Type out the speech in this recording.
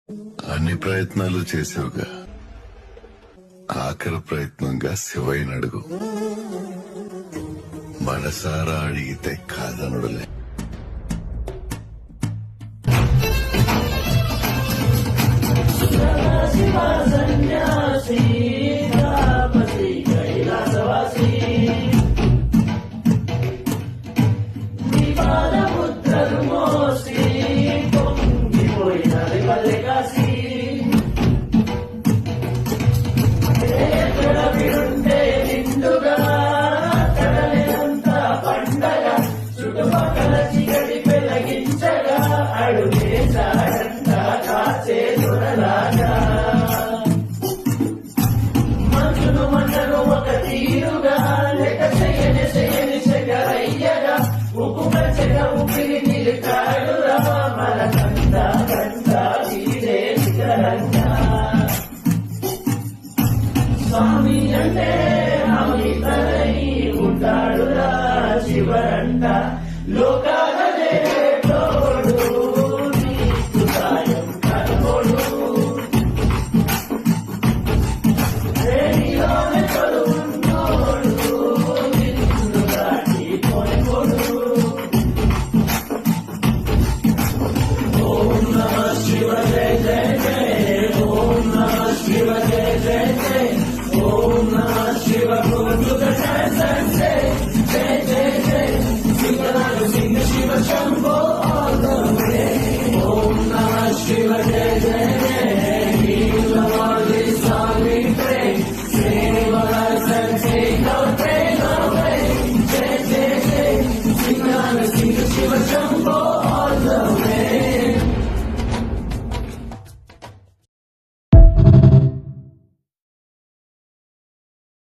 అన్ని ప్రయత్నాలు చేసావుగా, ఆఖరి ప్రయత్నంగా శివయ్యని అడుగు. మనసారా అడిగితే కాదనుడులే. మనుషులు మనరు ఒక తీరుగా లెక్క చేయని చేయని చెగరయ్యగా ఉప్పు పచ్చగా ఊపిరి నిలికాడురా మన కంట కంట తీరే శిఖరంగా స్వామి అంటే